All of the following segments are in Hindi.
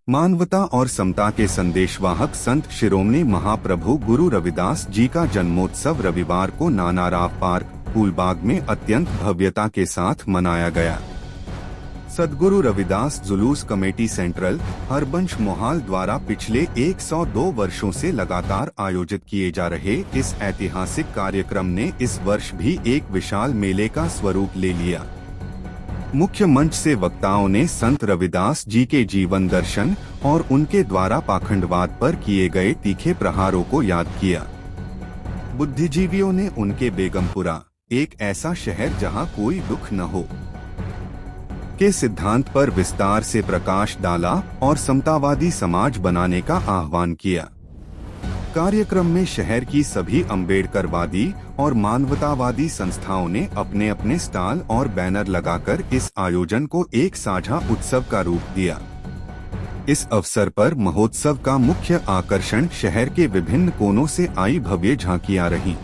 मानवता और समता के संदेशवाहक संत शिरोमणि महाप्रभु गुरु रविदास जी का जन्मोत्सव रविवार को नानाराव पार्क, फूलबाग में अत्यंत भव्यता के साथ मनाया गया। सद्गुरु रविदास जुलूस कमेटी सेंट्रल हरबंश मोहाल द्वारा पिछले 102 वर्षों से लगातार आयोजित किए जा रहे इस ऐतिहासिक कार्यक्रम ने इस वर्ष भी एक विशाल मेले का स्वरूप ले लिया। मुख्य मंच से वक्ताओं ने संत रविदास जी के जीवन दर्शन और उनके द्वारा पाखंडवाद पर किए गए तीखे प्रहारों को याद किया। बुद्धिजीवियों ने उनके बेगमपुरा, एक ऐसा शहर जहां कोई दुख न हो, के सिद्धांत पर विस्तार से प्रकाश डाला और समतावादी समाज बनाने का आह्वान किया। कार्यक्रम में शहर की सभी अम्बेडकरवादी और मानवतावादी संस्थाओं ने अपने अपने स्टॉल और बैनर लगाकर इस आयोजन को एक साझा उत्सव का रूप दिया। इस अवसर पर महोत्सव का मुख्य आकर्षण शहर के विभिन्न कोनों से आई भव्य झांकियां रहीं।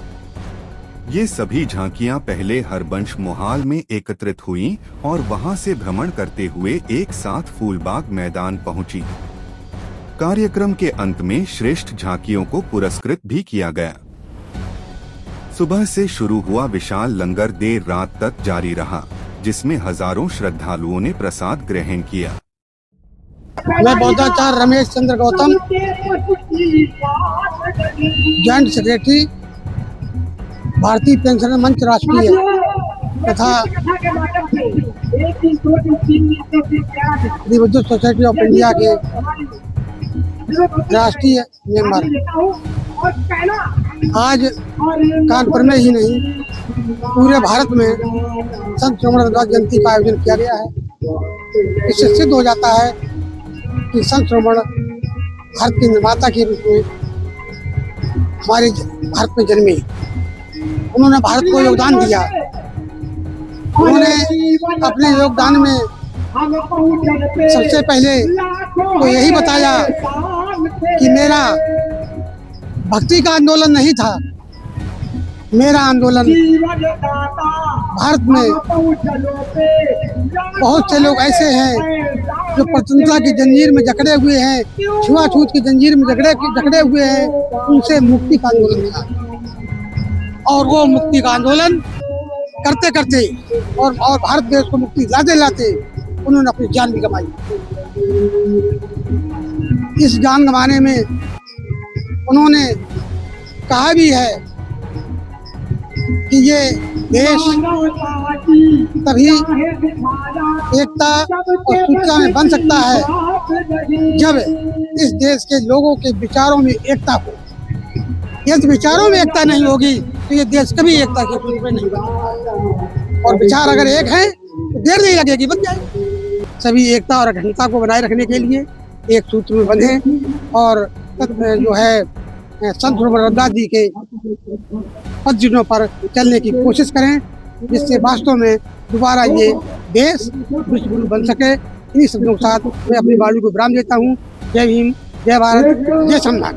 ये सभी झांकियां पहले हरबंश मोहाल में एकत्रित हुईं और वहां से भ्रमण करते हुए एक साथ फूलबाग मैदान पहुंची। कार्यक्रम के अंत में श्रेष्ठ झांकियों को पुरस्कृत भी किया गया। सुबह से शुरू हुआ विशाल लंगर देर रात तक जारी रहा, जिसमें हजारों श्रद्धालुओं ने प्रसाद ग्रहण किया। मैं बौद्धाचार्य रमेश चंद्र गौतम, जॉइंट सेक्रेटरी भारतीय पेंशनर मंच राष्ट्रीय तथा बुद्धिस्ट सोसाइटी ऑफ इंडिया के राष्ट्रीय मेंबर। आज कानपुर में ही नहीं, पूरे भारत में संत शिरोमणि रविदास जयंती का आयोजन किया गया है। इससे सिद्ध हो जाता है कि संत शिरोमणि भारत की निर्माता के रूप में हमारे भारत में जन्मे। उन्होंने भारत को योगदान दिया। उन्होंने अपने योगदान में सबसे पहले तो यही बताया कि मेरा भक्ति का आंदोलन नहीं था, मेरा आंदोलन भारत में बहुत से लोग ऐसे हैं जो प्रचंडता की जंजीर में जकड़े हुए हैं, छुआछूत की जंजीर में जकड़े हुए हैं, उनसे मुक्ति का आंदोलन था। और वो मुक्ति का आंदोलन करते करते और भारत देश को मुक्ति लाते लाते उन्होंने अपनी जान भी गंवाई। इस जान गंवाने में उन्होंने कहा भी है कि ये देश तभी एकता और सूचना में बन सकता है जब इस देश के लोगों के विचारों में एकता हो। यदि विचारों में एकता नहीं होगी तो ये देश कभी एकता के रूप में नहीं बनेगा। और विचार अगर एक है तो देर नहीं लगेगी, बन जाएगी। सभी एकता और अखंडता को बनाए रखने के लिए एक सूत्र में बंधे और जो है संत शिरोमणि रविदास जी के पद चिन्हों पर चलने की कोशिश करें, जिससे वास्तव में दोबारा ये देश विश्व गुरु बन सके। इन्हीं शब्दों के साथ मैं अपनी वाणी को विराम देता हूँ। जय भीम, जय भारत, जय संविधान।